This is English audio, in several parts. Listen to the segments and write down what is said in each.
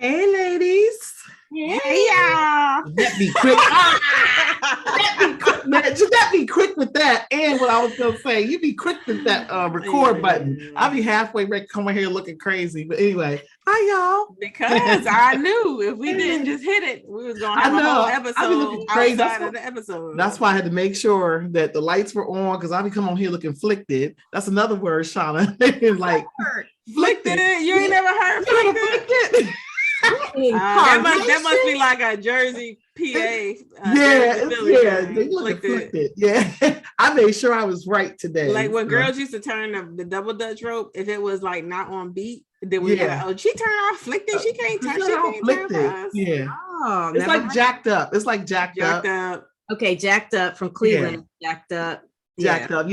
Hey, ladies. Hey, y'all. Let me quick. Let me quick with that. And what I was gonna say, you be quick with that record button. I'll be halfway ready coming here looking crazy. But anyway, hi y'all. Because I knew if we didn't just hit it, we was gonna have a whole episode outside of the episode. That's why I had to make sure that the lights were on because I be coming on here looking flicked. That's another word, Shauna. Like flicked. You ain't never heard flicked. That must be like a Jersey PA. They look afflicted. Yeah, I made sure I was right today. Like when girls used to turn the double Dutch rope, if it was like not on beat, then we she turned off flicked. She can't turn. She can't turn for us. Yeah, it's like jacked up. It's like jacked up. Okay, jacked up from Cleveland. Jacked up. Jacked up.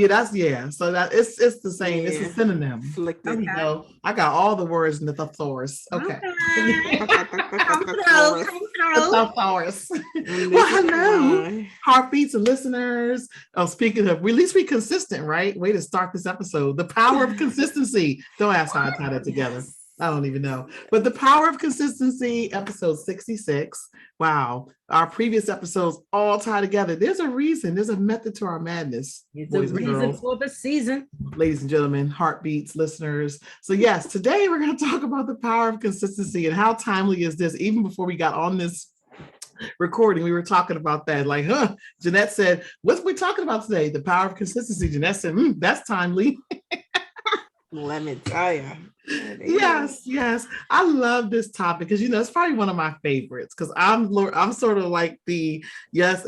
So that it's the same. It's a synonym. Flicked. You know, I got all the words in the thesaurus. Okay. Thesaurus. Well, hello, heartbeats and listeners. Oh, speaking of, at least be consistent, right? Way to start this episode. The power of consistency. Don't ask how I tie that together. Yes. I don't even know. But the power of consistency, episode 66. Wow. Our previous episodes all tie together. There's a reason. There's a method to our madness. It's a reason for the season. Ladies and gentlemen, heartbeats, listeners. So yes, today we're going to talk about the power of consistency and how timely is this. Even before we got on this recording, we were talking about that. Like, Jeanette said, what we talking about today? The power of consistency. Jeanette said, that's timely. Let me tell you. Yes. I love this topic because it's probably one of my favorites because I'm sort of like it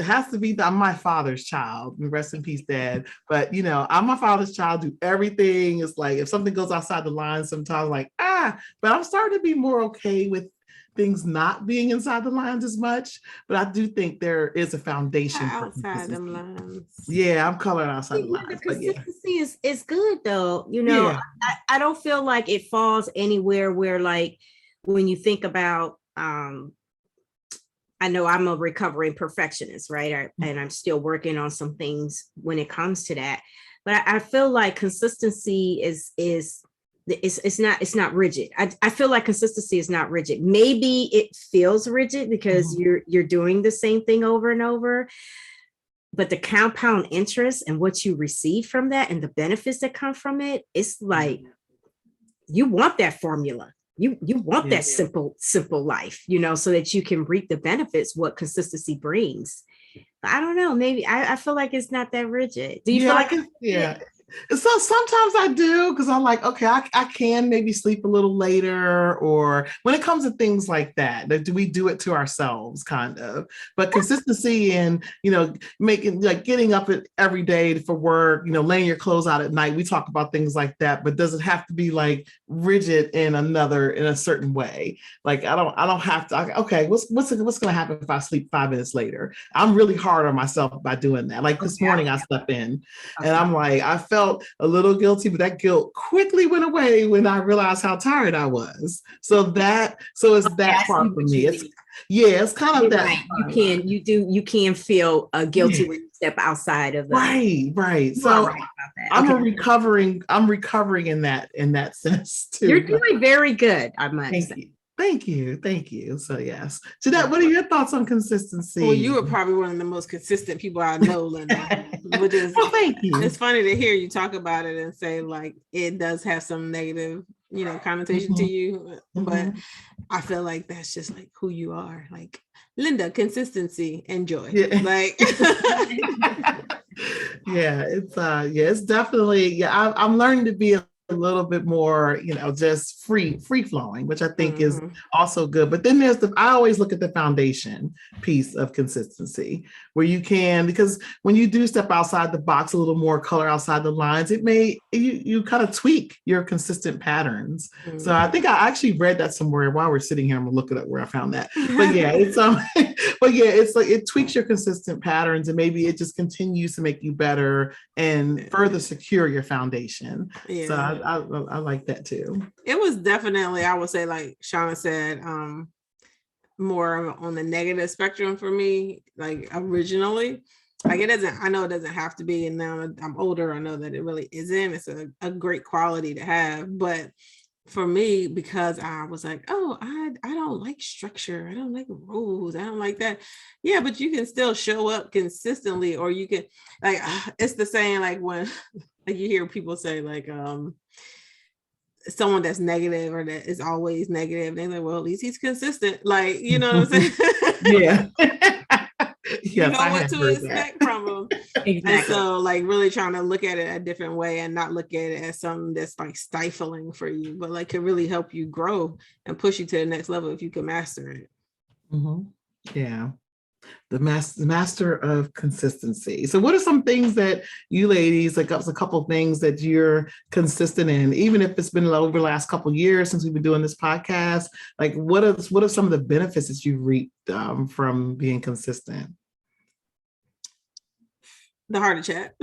has to be I'm my father's child. Rest in peace, Dad. But I'm my father's child, do everything. It's like if something goes outside the lines, sometimes like, but I'm starting to be more okay with things not being inside the lines as much, but I do think there is a foundation outside them lines. Yeah, I'm colored outside the lines. The consistency is good though. I don't feel like it falls anywhere where like when you think about I know I'm a recovering perfectionist, right? And I'm still working on some things when it comes to that. But I feel like consistency it's not rigid. I feel like consistency is not rigid. Maybe it feels rigid because you're doing the same thing over and over, but the compound interest and what you receive from that and the benefits that come from it, it's like you want that formula. You want that simple life, so that you can reap the benefits what consistency brings. I don't know. Maybe I feel like it's not that rigid. Do you feel like So sometimes I do because I'm like, okay, I can maybe sleep a little later, or when it comes to things like that, do we do it to ourselves kind of? But consistency and, making like getting up every day for work, laying your clothes out at night. We talk about things like that, but does it have to be like rigid in a certain way? Like I don't have to. Okay, what's going to happen if I sleep 5 minutes later? I'm really hard on myself by doing that. Like this morning I slept in and I'm like, I felt a little guilty, but that guilt quickly went away when I realized how tired I was. So it's that part for me. It's kind of that. Right. You can feel guilty when you step outside of the right. So I'm recovering in that sense too. You're doing very good, I must say. Thank you. So yes. Jeanette, what are your thoughts on consistency? Well, you are probably one of the most consistent people I know, Linda. Which is, thank you. It's funny to hear you talk about it and say like it does have some negative, connotation to you. But I feel like that's just like who you are. Like Linda, consistency and joy. Yeah. Like it's definitely I'm learning to be a little bit more, just free flowing, which I think is also good. But then I always look at the foundation piece of consistency where you can, because when you do step outside the box a little more, color outside the lines, you kind of tweak your consistent patterns. So I think I actually read that somewhere while we're sitting here. I'm gonna look it up where I found that. But it's like it tweaks your consistent patterns and maybe it just continues to make you better and further secure your foundation. Yeah. So I like that too. It was definitely, I would say, like Shauna said, more on the negative spectrum for me, like originally. Like I know it doesn't have to be, and now I'm older, I know that it really isn't. It's a great quality to have, but for me, because I was like, oh, I don't like structure. I don't like rules. I don't like that. Yeah, but you can still show up consistently, or you can like, it's the saying, like when like you hear people say like, someone that's negative or that is always negative, they're like, well, at least he's consistent. Like, you know what I'm saying? Yeah. You Yes, know I what have to heard that. expect from them. And Exactly. so like really trying to look at it a different way and not look at it as something that's like stifling for you, but like can really help you grow and push you to the next level if you can master it. Mhm. Yeah. The master of consistency. So what are some things that you ladies, like a couple of things that you're consistent in, even if it's been over the last couple of years since we've been doing this podcast? Like what are some of the benefits that you've reaped from being consistent? The heart of chat.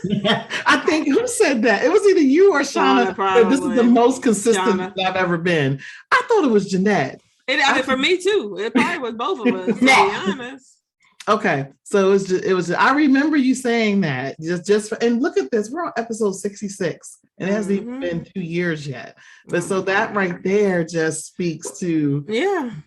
Yeah, I think who said that? It was either you or Shauna. Shauna, This is the probably. most consistent Shauna. I've ever been. I thought it was Jeanette. I mean, for me too. It probably was both of us, to be honest. Okay, so I remember you saying that and look at this, we're on episode 66 and it hasn't even been 2 years yet. But so that right there just speaks to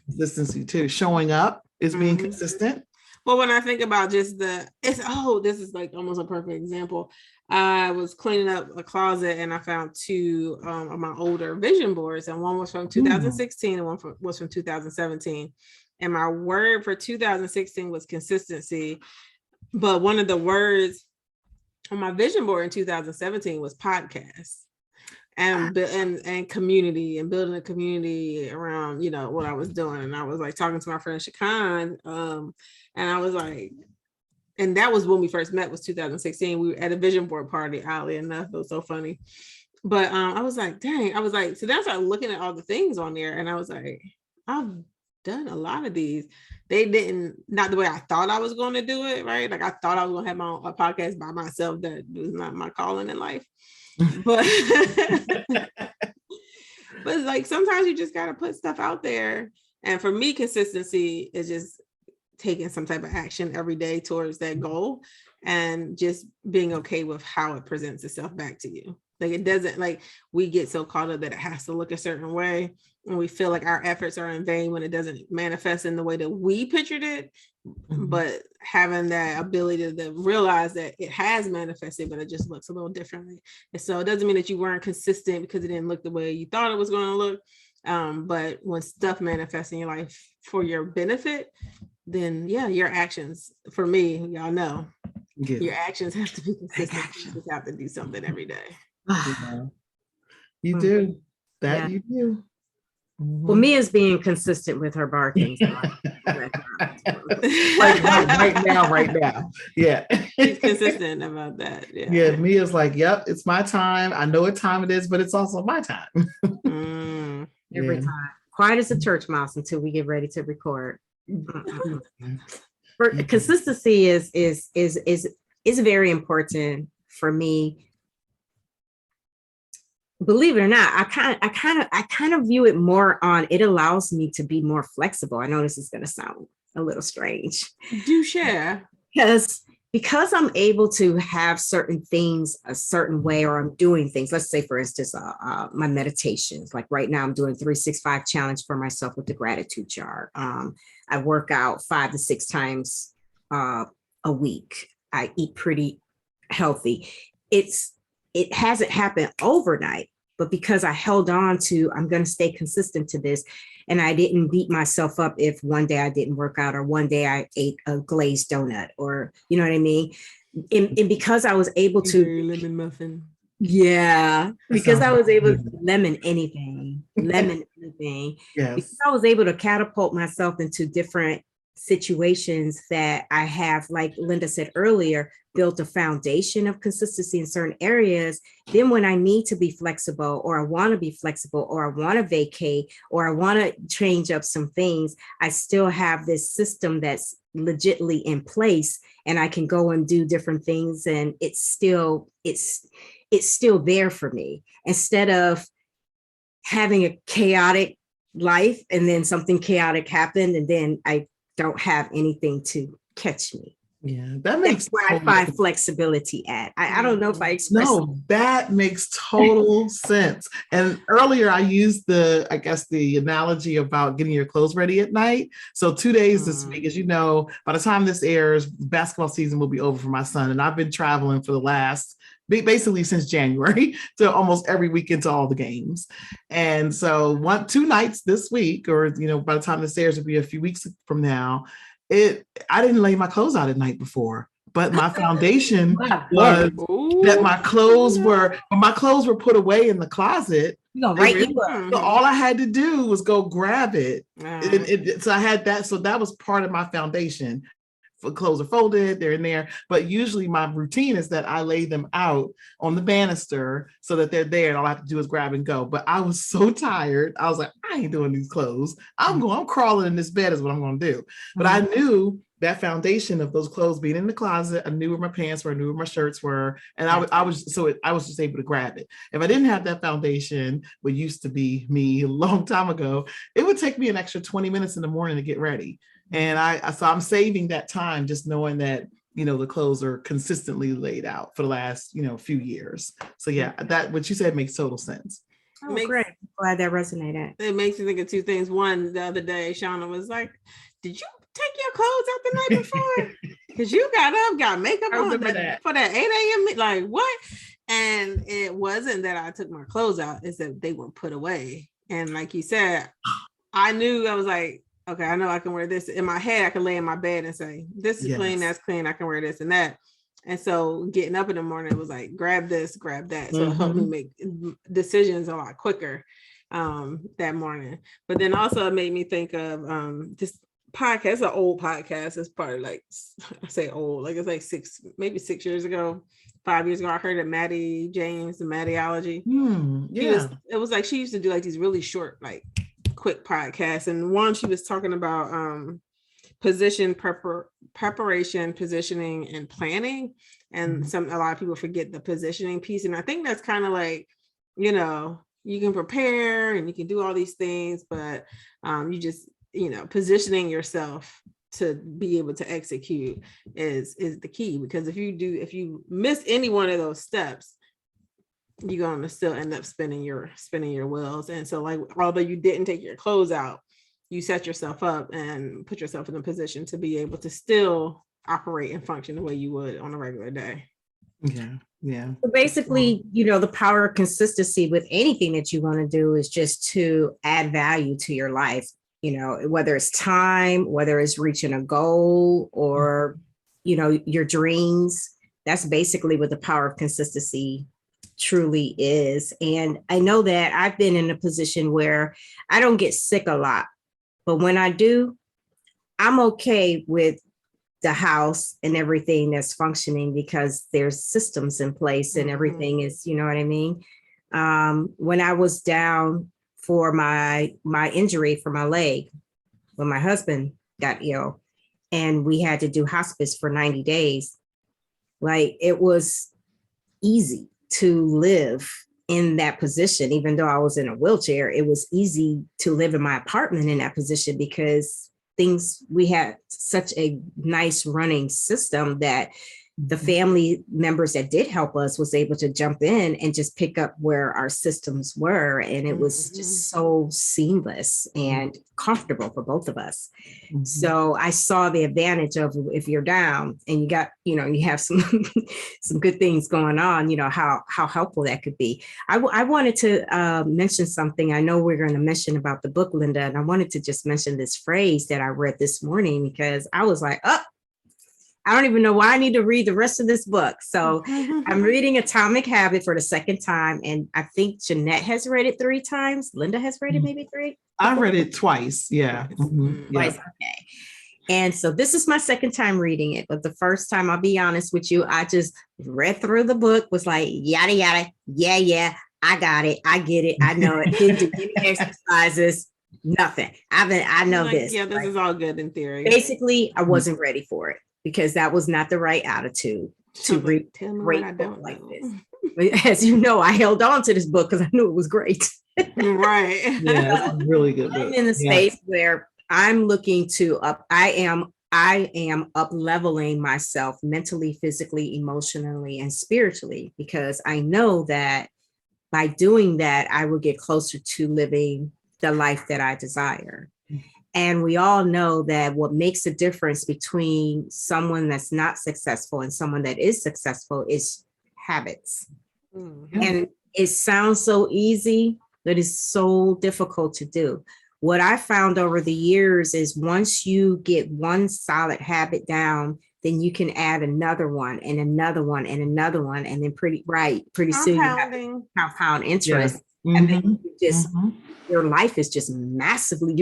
consistency too. Showing up is being consistent. Well, when I think about just this is like almost a perfect example. I was cleaning up a closet and I found two of my older vision boards, and one was from 2016 and one was from 2017. And my word for 2016 was consistency. But one of the words on my vision board in 2017 was podcast and community, and building a community around, you know, what I was doing. And I was like talking to my friend Shakan, and I was like, and that was when we first met, was 2016. We were at a vision board party, oddly enough. It was so funny. But I was like, dang, I was like, so then I started looking at all the things on there, and I was like, I've done a lot of these. They didn't, not the way I thought I was going to do it, right? Like I thought I was going to have my own podcast by myself. That was not my calling in life. But but like sometimes you just got to put stuff out there. And for me, consistency is just taking some type of action every day towards that goal, and just being okay with how it presents itself back to you. Like it doesn't, like we get so caught up that it has to look a certain way, and we feel like our efforts are in vain when it doesn't manifest in the way that we pictured it. But having that ability to realize that it has manifested, but it just looks a little differently. And so it doesn't mean that you weren't consistent because it didn't look the way you thought it was going to look. But when stuff manifests in your life for your benefit, then your actions, for me, y'all know, your actions have to be consistent. You just have to do something every day. You do that. You do. Well, Mia's being consistent with her barking. So right now. Yeah. She's consistent about that. Yeah. Mia's like, yep, it's my time. I know what time it is, but it's also my time. Every time. Quiet as a church mouse until we get ready to record. Consistency is very important for me. Believe it or not, I kind of view it more on, it allows me to be more flexible. I know this is going to sound a little strange. Do share. Because I'm able to have certain things a certain way, or I'm doing things. Let's say, for instance, my meditations. Like right now, I'm doing 365 challenge for myself with the gratitude jar. I work out 5 to 6 times a week. I eat pretty healthy. It hasn't happened overnight, but because I held on to, I'm going to stay consistent to this. And I didn't beat myself up if one day I didn't work out, or one day I ate a glazed donut, or, you know what I mean? And because I was able to lemon muffin. Yeah, because I was able to lemon anything. Yes. Because I was able to catapult myself into different situations that I have, like Linda said earlier, built a foundation of consistency in certain areas. Then when I need to be flexible, or I want to be flexible, or I want to vacate, or I want to change up some things, I still have this system that's legitly in place, and I can go and do different things, and it's still there for me, instead of having a chaotic life and then something chaotic happened and then I don't have anything to catch me. Yeah, that That's makes where I total find flexibility at. I don't know if I expressed no, that makes total sense. And earlier I used I guess the analogy about getting your clothes ready at night. So 2 days this week, as you know, by the time this airs, basketball season will be over for my son. And I've been traveling for the last basically since January to almost every weekend to all the games. And so 2 nights this week, or by the time this airs, will be a few weeks from now. I didn't lay my clothes out at night before, but my foundation was that my clothes were put away in the closet. You're gonna write you up. So all I had to do was go grab it. So I had that. So that was part of my foundation. Clothes are folded, they're in there. But usually my routine is that I lay them out on the banister so that they're there and all I have to do is grab and go. But I was so tired. I was like, I ain't doing these clothes. I'm crawling in this bed is what I'm going to do. But I knew that foundation of those clothes being in the closet. I knew where my pants were, I knew where my shirts were. And I was just able to grab it. If I didn't have that foundation, what used to be me a long time ago, it would take me an extra 20 minutes in the morning to get ready. And so I'm saving that time just knowing that, the clothes are consistently laid out for the last, few years. So yeah, that what you said makes total sense. Oh, great. I'm glad that resonated. It makes me think of two things. One, the other day, Shauna was like, did you take your clothes out the night before? Because you got up, got makeup on for that 8 a.m. Like what? And it wasn't that I took my clothes out, it's that they were put away. And like you said, I knew, I was like, okay, I know I can wear this. In my head, I can lay in my bed and say, this is clean, that's clean. I can wear this and that. And so getting up in the morning was like, grab this, grab that. So it helped me make decisions a lot quicker that morning. But then also it made me think of this podcast. It's an old podcast. It's probably like, I say old, like it's like 6 years ago, 5 years ago. I heard of Maddie James, the Maddieology. It was like she used to do like these really short, like quick podcasts, and one she was talking about preparation, positioning, and planning. And a lot of people forget the positioning piece, and I think that's kind of like, you can prepare and you can do all these things, but you just positioning yourself to be able to execute is the key, because if you miss any one of those steps, you're going to still end up spinning your wheels. And so like, although you didn't take your clothes out, you set yourself up and put yourself in a position to be able to still operate and function the way you would on a regular day. Yeah. So basically, the power of consistency with anything that you want to do is just to add value to your life, whether it's time, whether it's reaching a goal or, your dreams. That's basically what the power of consistency truly is. And I know that I've been in a position where I don't get sick a lot, but when I do, I'm okay with the house and everything that's functioning because there's systems in place and everything is, you know what I mean? When I was down for my injury for my leg, when my husband got ill and we had to do hospice for 90 days, like it was easy to live in that position. Even though I was in a wheelchair, it was easy to live in my apartment in that position because we had such a nice running system that the family members that did help us was able to jump in and just pick up where our systems were. And it was just so seamless and comfortable for both of us. So I saw the advantage of if you're down and you got, you have some good things going on, how helpful that could be. I wanted to mention something. I know we're going to mention about the book, Linda, and I wanted to just mention this phrase that I read this morning because I was like, I don't even know why I need to read the rest of this book. So I'm reading Atomic Habit for the second time. And I think Jeanette has read it 3 times. Linda has read it maybe 3. I read it twice. Yeah. Twice. Okay. And so this is my second time reading it. But the first time, I'll be honest with you, I just read through the book, was like, yada, yada. Yeah. I got it. I get it. I know it. Didn't do any exercises. Nothing. I know this. Yeah, this is all good in theory. Basically, I wasn't ready for it, because that was not the right attitude to read a great book like this. But as you know, I held on to this book because I knew it was great. Right. Yeah, it's a really good book. I'm in a space where I'm looking to I am I am up leveling myself mentally, physically, emotionally, and spiritually, because I know that by doing that, I will get closer to living the life that I desire. And we all know that what makes a difference between someone that's not successful and someone that is successful is habits. Mm-hmm. And it sounds so easy, but it's so difficult to do. What I found over the years is once you get one solid habit down, then you can add another one and another one and another one. And then pretty soon you have compound interest. Yes. And then you just, your life is just massively,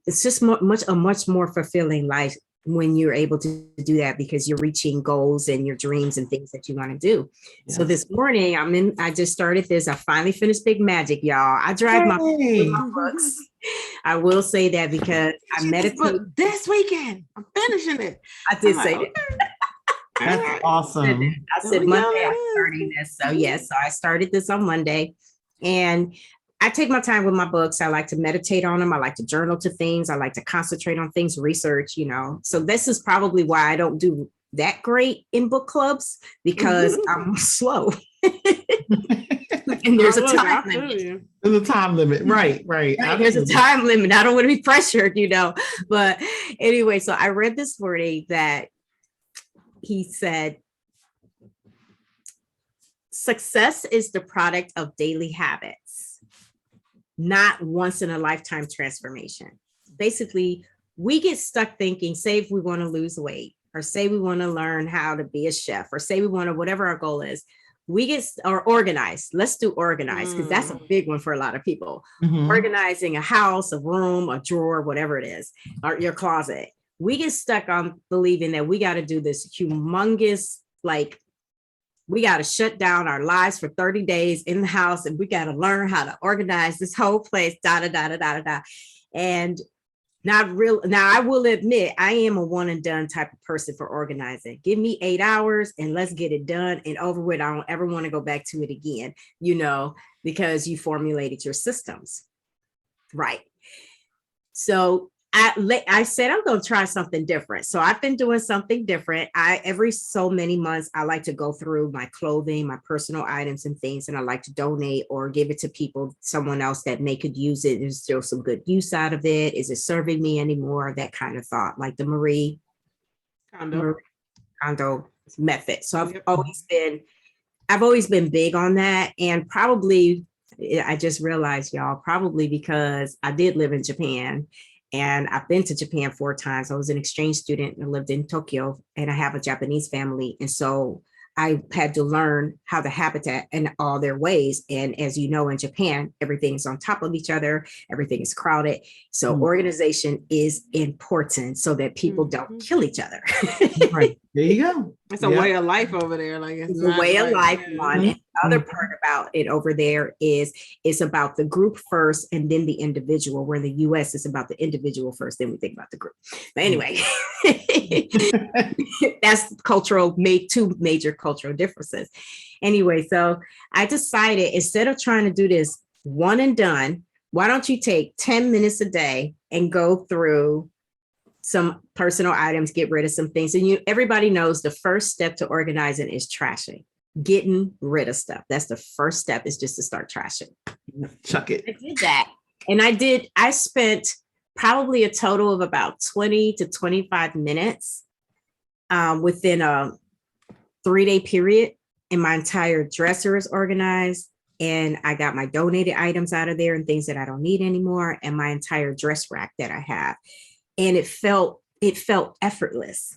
it's just a much more fulfilling life when you're able to do that, because you're reaching goals and your dreams and things that you want to do. Yeah. So this morning I just started this. I finally finished Big Magic, y'all. I drive my books. I will say that because I meditate this weekend. I'm finishing it. I did say that. That's awesome. I said Monday I'm starting this. So yes, so I started this on Monday, and I take my time with my books. I like to meditate on them. I like to journal to things. I like to concentrate on things, research, So this is probably why I don't do that great in book clubs, because I'm slow. And there's a time limit. There's a time limit. Right. There's a time limit. I don't want to be pressured, But anyway, so I read this wording that he said, success is the product of daily habits, not once in a lifetime transformation. Basically, we get stuck thinking, say if we want to lose weight, or say we want to learn how to be a chef, or say we want to, whatever our goal is, or organize. Let's do organize, because that's a big one for a lot of people. Organizing a house, a room, a drawer, whatever it is, or your closet. We get stuck on believing that we got to do this humongous, we got to shut down our lives for 30 days in the house, and we got to learn how to organize this whole place, And not real. Now, I will admit, I am a one and done type of person for organizing. Give me 8 hours and let's get it done and over with. I don't ever want to go back to it again, because you formulated your systems. Right. So I said, I'm going to try something different. So I've been doing something different. Every so many months, I like to go through my clothing, my personal items and things, and I like to donate or give it to people, someone else that may could use it. Is there some good use out of it? Is it serving me anymore? That kind of thought, like the Marie Kondo method. So I've always been big on that. And probably, I just realized, y'all, probably because I did live in Japan. And I've been to Japan 4 times. I was an exchange student and lived in Tokyo, and I have a Japanese family. And so I had to learn how the habitat and all their ways. And as you know, in Japan, everything is on top of each other. Everything is crowded. So organization is important so that people don't kill each other. Right. There you go. It's a way of life over there. It's a way of life. One. And the other part about it over there is it's about the group first and then the individual, where in the US it's about the individual first, then we think about the group. But anyway, that's two major cultural differences. Anyway, so I decided, instead of trying to do this one and done, why don't you take 10 minutes a day and go through some personal items, get rid of some things. And everybody knows the first step to organizing is trashing, getting rid of stuff. That's the first step, is just to start trashing. Chuck it. I did that. And I spent probably a total of about 20 to 25 minutes within a 3-day period. And my entire dresser is organized. And I got my donated items out of there and things that I don't need anymore. And my entire dress rack that I have. And it felt effortless.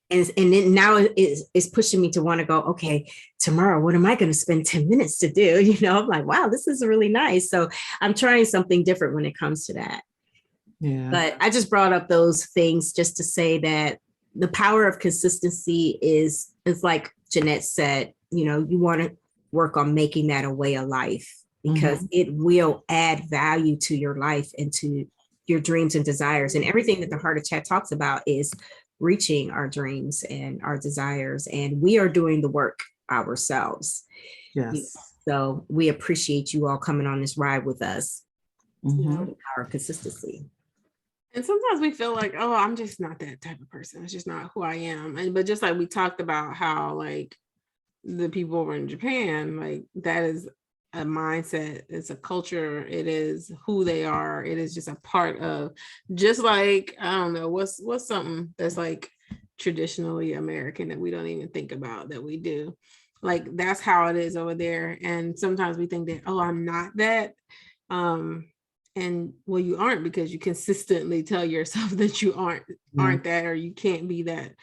And then now it's pushing me to want to go, okay, tomorrow, what am I going to spend 10 minutes to do? I'm like, wow, this is really nice. So I'm trying something different when it comes to that. Yeah. But I just brought up those things just to say that the power of consistency is like Jeanette said, you want to work on making that a way of life, because it will add value to your life and to your dreams and desires. And everything that the Heart of Chat talks about is reaching our dreams and our desires. And we are doing the work ourselves. Yes. So we appreciate you all coming on this ride with us. The power of consistency. And sometimes we feel like, oh, I'm just not that type of person. It's just not who I am. And but just like we talked about how like the people over in Japan, like that is a mindset, it's a culture, it is who they are, it is just a part of, just like I don't know, what's something that's like traditionally American that we don't even think about that we do. Like that's how it is over there. And sometimes we think that, oh, I'm not that. And well, you aren't, because you consistently tell yourself that you aren't that, or you can't be that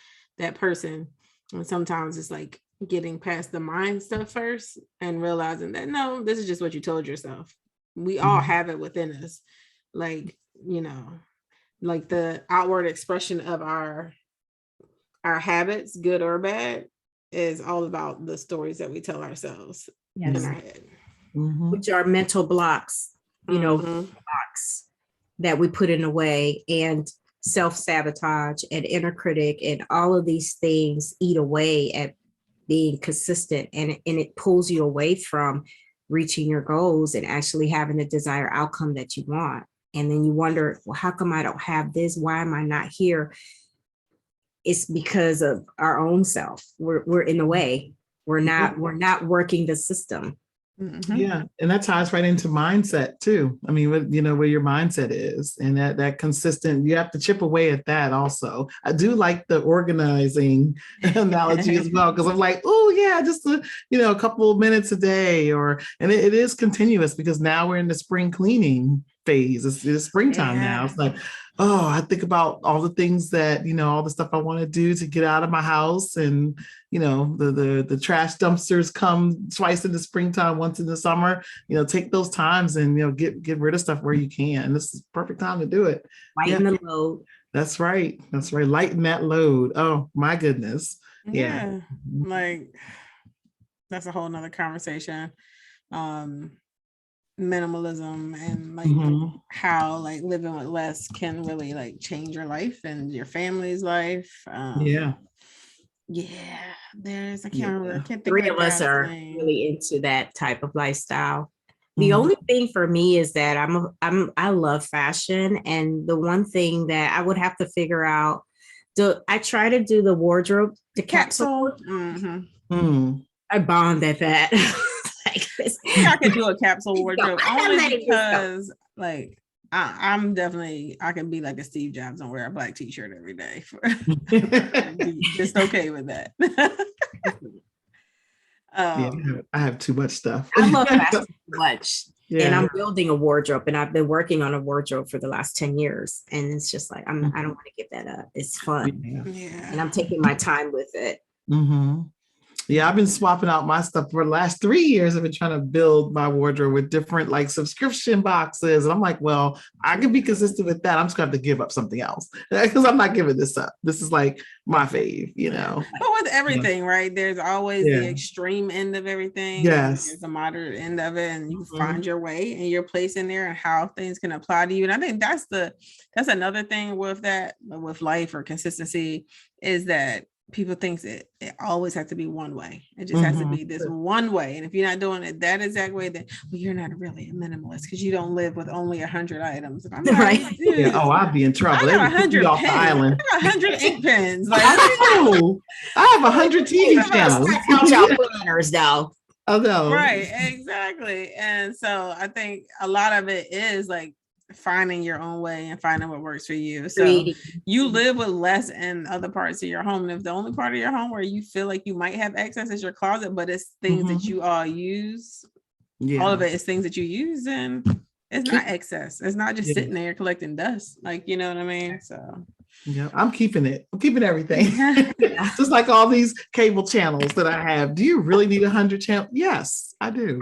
person. And sometimes it's like getting past the mind stuff first and realizing that no, this is just what you told yourself. We all have it within us. Like, you know, like the outward expression of our habits, good or bad, is all about the stories that we tell ourselves in our head. Which are mental blocks, you know, blocks that we put in a way, and self-sabotage and inner critic and all of these things eat away at being consistent, and it pulls you away from reaching your goals and actually having the desired outcome that you want. And then you wonder, well, how come I don't have this? Why am I not here? It's because of our own self. We're in the way. We're not working the system. Yeah, and that ties right into mindset too. I mean, you know, where your mindset is, and that consistent, you have to chip away at that also. I do like the organizing analogy as well, because I'm like, oh yeah, just a couple of minutes a day, and it is continuous, because now we're in the spring cleaning phase. It's springtime now. It's like, oh, I think about all the things that, all the stuff I want to do to get out of my house. And, the trash dumpsters come twice in the springtime, once in the summer, take those times and, get rid of stuff where you can. This is perfect time to do it. Lighten the load. That's right. Lighten that load. Oh my goodness. Yeah. Like that's a whole nother conversation. Minimalism and like how like living with less can really like change your life and your family's life. There's I can't think three of us are really into that type of lifestyle. The only thing for me is that I love fashion, and the one thing that I would have to figure out, I try to do the wardrobe, the capsule. I bond at that. I could do a capsule wardrobe only because like I'm definitely, I can be like a Steve Jobs and wear a black t-shirt every day. Just okay with that. I have too much stuff. I love fashion too much. And I'm building a wardrobe, and I've been working on a wardrobe for the last 10 years. And it's just like, I don't want to give that up. It's fun. And I'm taking my time with it. Yeah, I've been swapping out my stuff for the last 3 years. I've been trying to build my wardrobe with different like subscription boxes. And I'm like, well, I can be consistent with that. I'm just going to have to give up something else, because I'm not giving this up. This is like my fave, But with everything, right? There's always the extreme end of everything. Yes. There's a moderate end of it, and you find your way and your place in there and how things can apply to you. And I think that's another thing with that, with life or consistency, is that people think it always has to be one way. It just has to be this one way. And if you're not doing it that exact way, then you're not really a minimalist, because you don't live with only 100 items. I'm like, right. I'd be in trouble. I got 100 off the island. I got 100 ink pens. Like, I have 100 TV channels. Count your planners though. Oh no. Right, exactly. And so I think a lot of it is like finding your own way and finding what works for you. So you live with less in other parts of your home, and if the only part of your home where you feel like you might have excess is your closet, but it's things that you all use, all of it is things that you use, and it's not excess. It's not just sitting there collecting dust, like, you know what I mean? So I'm keeping it. I'm keeping everything. Just like all these cable channels that I have. Do you really need 100 channels? Yes, I do.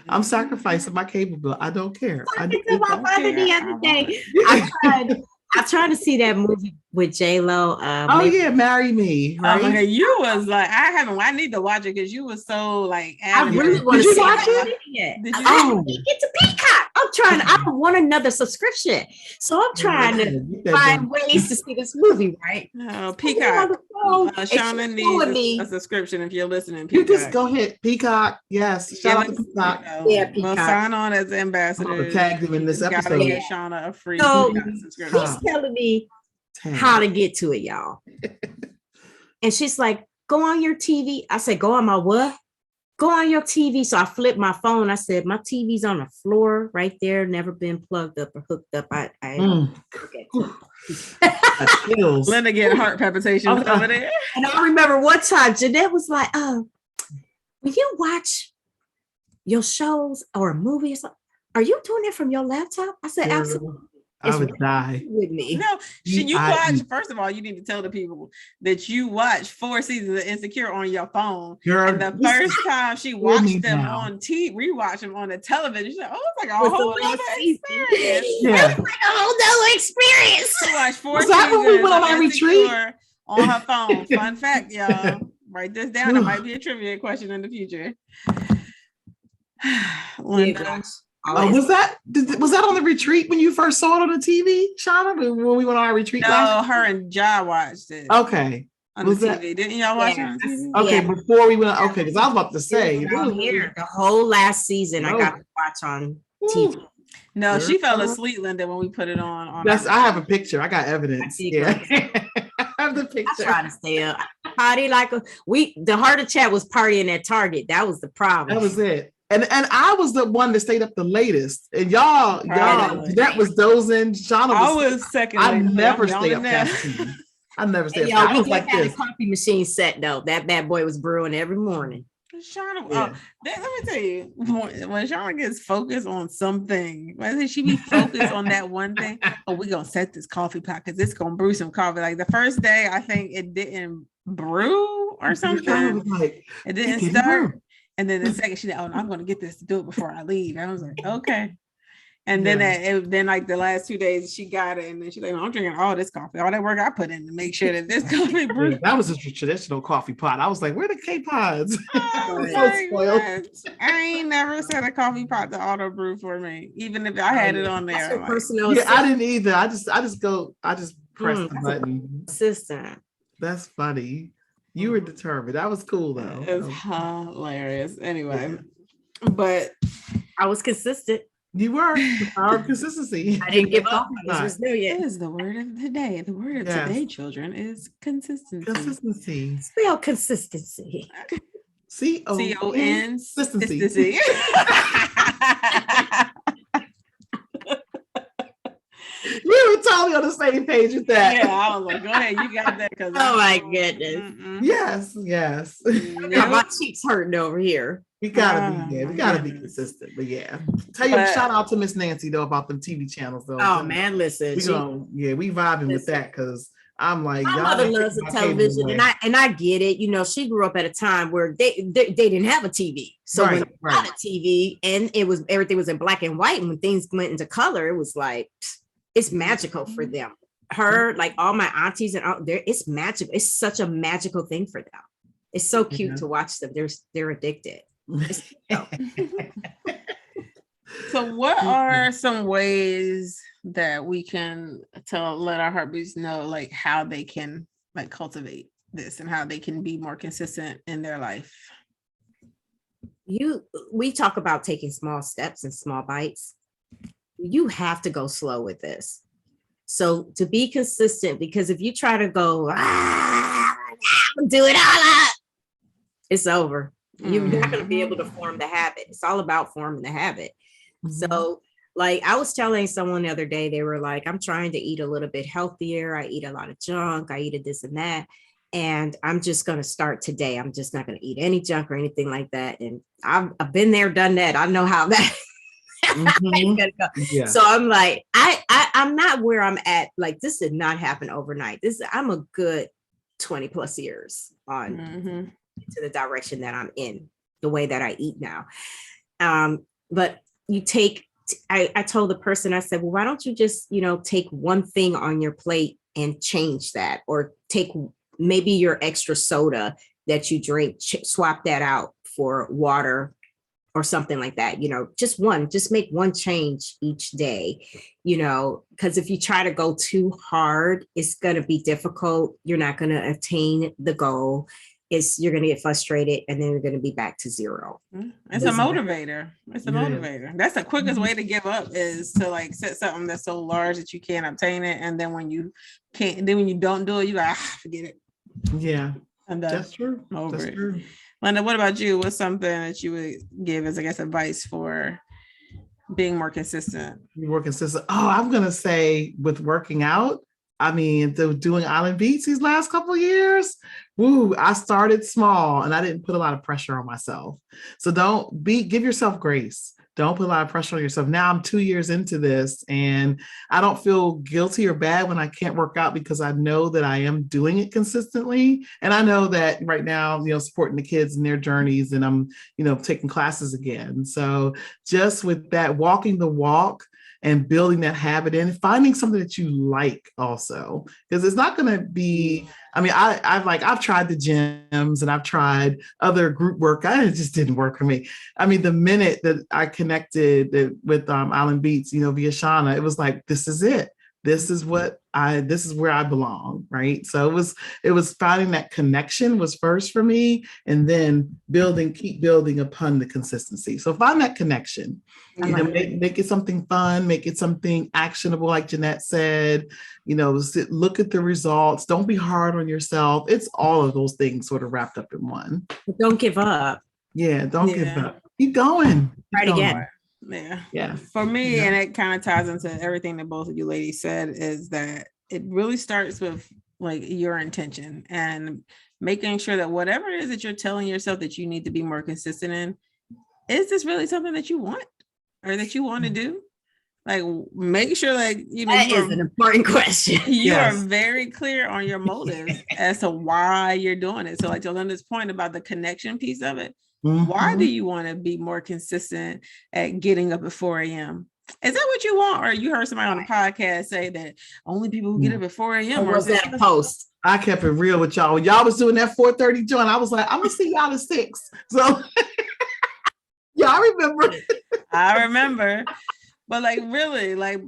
I'm sacrificing my cable bill. I don't care. I did about the other day. I tried to see that movie with J-Lo. Marry Me. Right? Okay, you was like, I need to watch it, because you was so like, I really want to watch it. Did you? It's a Peacock. I want another subscription. So I'm trying to find ways to see this movie, right? Peacock. And Shauna she's fooling needs me. a subscription if you're listening. You just Peacock. go ahead. Peacock. Yes. Shout out to Peacock. Yeah, We'll Peacock. sign on as I'm gonna ambassadors. tag them in this Gotta episode. give Shauna a free So Peacock subscription. she's telling me Tag. how to get to it, y'all. And she's like, go on your TV. I said, go on my what? Go on your TV. So I flipped my phone. I said, my TV's on the floor right there, never been plugged up or hooked up. Linda getting heart palpitations over there. And I remember one time Jeanette was like, when you watch your shows or a movie or something, are you doing it from your laptop? I said, Girl, absolutely. I would die. With me. No, you watch. First of all, you need to tell the people that you watched 4 seasons of Insecure on your phone. Girl, and the first time she watched them on TV, rewatched them on the television, she said, "Oh, it's like a whole other experience." Yeah, It's like a whole nother experience. She watched 4 Was that when we seasons went on of our retreat? Insecure on her phone. Fun fact, y'all. Write this down. It might be a trivia question in the future. Linda. was that on the retreat when you first saw it on the TV, Shauna? When we went on our retreat? No, her and Ja watched it. Okay. On the TV. Didn't y'all watch it on TV? Okay, before we went. Okay, because I was about to say here the whole last season I got to watch on TV. No, she fell asleep, Linda, when we put it on. I have a picture. I got evidence. Yeah. I have the I picture. try to stay up. Party like the heart of chat was partying at Target. That was the problem. That was it. And I was the one that stayed up the latest. And y'all, that was dozing. Shauna I was second. I never stay up past 2. I never stay up. I was like this. The coffee machine set though. That bad boy was brewing every morning. Shauna, let me tell you, when Shauna gets focused on something, she be focused on that one thing. Oh, we're gonna set this coffee pot because it's gonna brew some coffee. Like the first day, I think it didn't brew or something. It didn't start. And then the second, she said, "Oh, no, I'm gonna get this to do it before I leave." And I was like, "Okay." And then like the last 2 days, she got it, and then she's like, "No, I'm drinking all this coffee, all that work I put in to make sure that this coffee brews." That was a traditional coffee pot. I was like, "Where are the K pods?" I ain't never set a coffee pot to auto brew for me, even if I had it on there. I didn't either. I just press the button. Assistant. That's funny. You were determined. That was cool though. It was hilarious. Anyway, but I was consistent. You were. The power of consistency. I didn't give up. I was resilient. That is the word of the day. The word of today, children, is consistency. Consistency. Spell consistency. CON. Consistency. You were totally on the same page with that. Yeah, I was like, go ahead, you got that. Oh my goodness. Yes. My cheeks hurting over here. We gotta be consistent. But shout out to Miss Nancy though about them TV channels though. Oh man, listen. We vibing with that because I'm like, my mother loves the television, and I get it. You know, she grew up at a time where they didn't have a TV, so when they had a TV and everything was in black and white, and when things went into color, it was like it's magical for them. Her, like all my aunties and all there, it's magical. It's such a magical thing for them. It's so cute to watch them. They're addicted. So what are some ways that we can let our heartbeats know like how they can like cultivate this and how they can be more consistent in their life? We talk about taking small steps and small bites. You have to go slow with this. So to be consistent, because if you try to go do it all up, it's over. You're not going to be able to form the habit. It's all about forming the habit. So like I was telling someone the other day, they were like, I'm trying to eat a little bit healthier. I eat a lot of junk. I eat this and that. And I'm just going to start today. I'm just not going to eat any junk or anything like that. And I've been there, done that. I know how that go. So I'm like, I'm not where I'm at. Like this did not happen overnight. I'm a good 20 plus years on to the direction that I'm in, the way that I eat now. But I told the person, I said, well, why don't you just, take one thing on your plate and change that, or take maybe your extra soda that you drink, swap that out for water or something like that. Just make one change each day, because if you try to go too hard, it's going to be difficult. You're not going to attain the goal. You're going to get frustrated, and then you're going to be back to zero. It's a motivator. It's a motivator. That's the quickest way to give up, is to like set something that's so large that you can't obtain it. And then when you don't do it, you like, forget it. Yeah. I'm done. That's true. Over That's it. true. Linda, what about you? What's something that you would give as, I guess, advice for being more consistent? More consistent. Oh, I'm going to say with working out, I mean, doing Island Beats these last couple of years, I started small and I didn't put a lot of pressure on myself. So give yourself grace. Don't put a lot of pressure on yourself. Now I'm 2 years into this and I don't feel guilty or bad when I can't work out, because I know that I am doing it consistently. And I know that right now, supporting the kids in their journeys, and I'm, taking classes again. So just with that, walking the walk and building that habit in, finding something that you like also, because it's not going to be, I've tried the gyms and I've tried other group work. It just didn't work for me. I mean, the minute that I connected with Island Beats, via Shauna, it was like, this is it. This is where I belong, right? So it was finding that connection was first for me, and then keep building upon the consistency. So find that connection, make it something fun, make it something actionable, like Jeanette said, look at the results. Don't be hard on yourself. It's all of those things sort of wrapped up in one. Don't give up. Yeah, don't give up. Keep going. Try it again. Yeah. For me, and it kind of ties into everything that both of you ladies said, is that it really starts with like your intention and making sure that whatever it is that you're telling yourself that you need to be more consistent in, is this really something that you want or that you want to do? Like, make sure that that is an important question. You are very clear on your motives as to why you're doing it. So like to Linda's point about the connection piece of it, why do you want to be more consistent at getting up at 4 a.m.? Is that what you want? Or you heard somebody on the podcast say that only people who get up at 4 a.m. Or was that a post? I kept it real with y'all. When y'all was doing that 4:30 joint, I was like, I'm gonna see y'all at 6. So y'all remember. I remember. But like really, like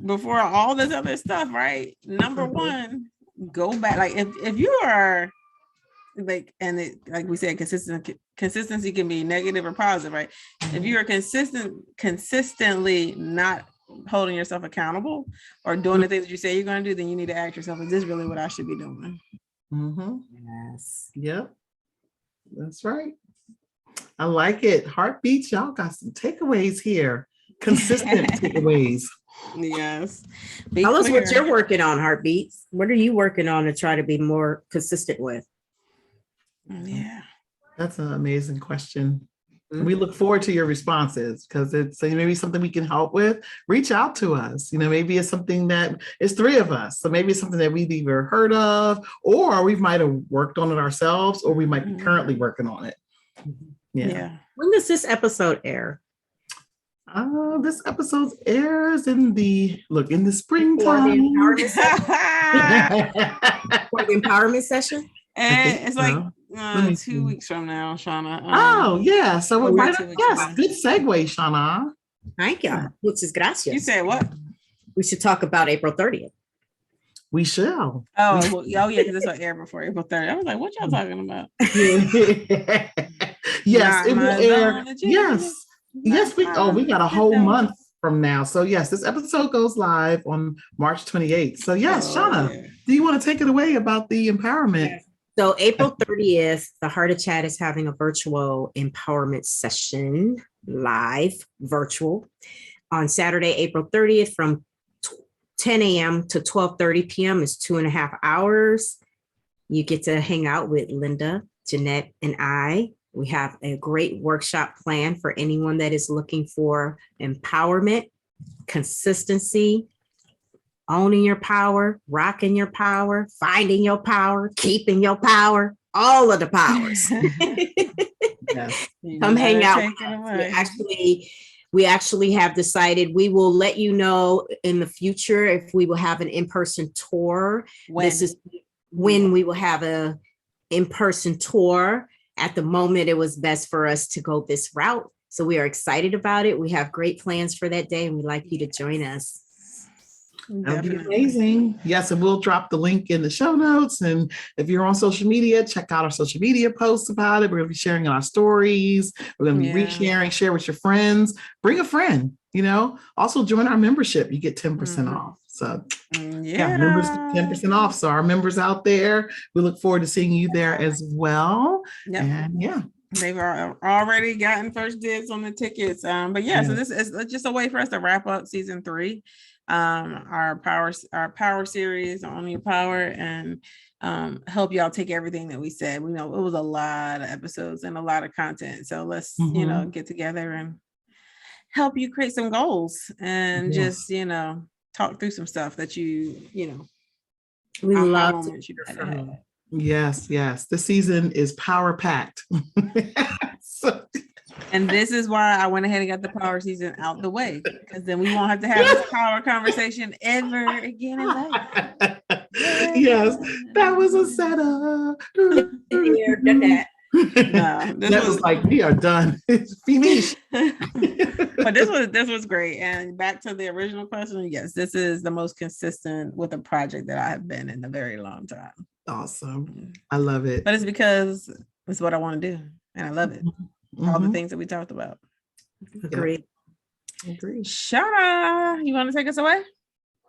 before all this other stuff, right? Number one, go back. Like if you are like, and it, like we said, consistency can be negative or positive, right? If you are consistently not holding yourself accountable or doing the things that you say you're going to do, then you need to ask yourself, is this really what I should be doing? Yes. Yep. That's right. I like it. Heartbeats, y'all got some takeaways here. Consistent takeaways. Yes. Tell us what you're working on, Heartbeats. What are you working on to try to be more consistent with? Yeah. That's an amazing question. We look forward to your responses, because it's maybe something we can help with. Reach out to us. Maybe it's something that it's 3 of us. So maybe it's something that we've either heard of, or we might have worked on it ourselves, or we might be currently working on it. Yeah. When does this episode air? This episode airs in the springtime. For the empowerment session? And it's like 2 weeks from now, Shauna. So yes, good segue, Shauna. Thank you. Muchas gracias. You said what? We should talk about April 30th. We shall. Oh, yeah, because this will air before April 30th. I was like, what y'all talking about? Yes, it will air. Yes, we got a whole month from now. So yes, this episode goes live on March 28th. So yes, Shauna, do you want to take it away about the empowerment? Yes. So April 30th, the Heart of Chat is having a virtual empowerment session, live, virtual, on Saturday, April 30th from 10 a.m. to 12:30 p.m. is 2.5 hours. You get to hang out with Linda, Jeanette, and I. We have a great workshop plan for anyone that is looking for empowerment, consistency, owning your power, rocking your power, finding your power, keeping your power, all of the powers. Come hang out with us. We actually have decided we will let you know in the future if we will have an in-person tour. This is when we will have a in-person tour. At the moment, it was best for us to go this route So we are excited about it. We have great plans for that day, and we'd like you to join us. That would be amazing. Yes, and we'll drop the link in the show notes. And if you're on social media, check out our social media posts about it. We're going to be sharing in our stories. We're going to be resharing, share with your friends. Bring a friend, Also join our membership. You get 10% off. So members get 10% off. So our members out there, we look forward to seeing you there as well. Yep. And they've already gotten first dibs on the tickets. So this is just a way for us to wrap up season 3. Our power series on your power, and help y'all take everything that we said. We know it was a lot of episodes and a lot of content. So let's, get together and help you create some goals and just, talk through some stuff that we love to have. Yes. This season is power packed. And this is why I went ahead and got the power season out the way, because then we won't have to have this power conversation ever again in life. Yes, that was a setup. No, that was like, we are done. Finish. But this was great. And back to the original question, yes, this is the most consistent with a project that I have been in a very long time. Awesome. I love it. But it's because it's what I want to do, and I love it. All the things that we talked about. Agreed. Shana, you want to take us away?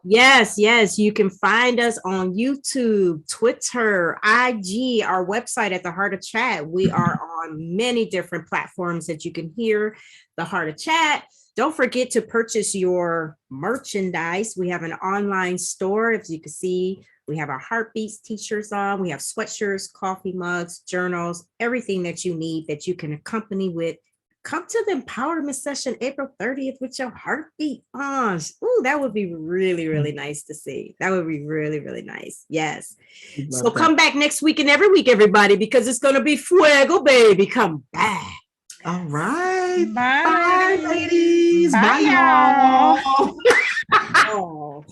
Yes. You can find us on YouTube, Twitter, IG, our website at The Heart of Chat. We are on many different platforms that you can hear The Heart of Chat. Don't forget to purchase your merchandise. We have an online store. If you can see, we have our Heartbeats t-shirts on. We have sweatshirts, coffee mugs, journals, everything that you need that you can accompany with. Come to the empowerment session April 30th with your heartbeat on. Ooh, that would be really, really nice to see. That would be really, really nice. Yes. So come back next week and every week, everybody, because it's going to be fuego, baby. Come back. All right. Bye, ladies. Bye, y'all. Oh.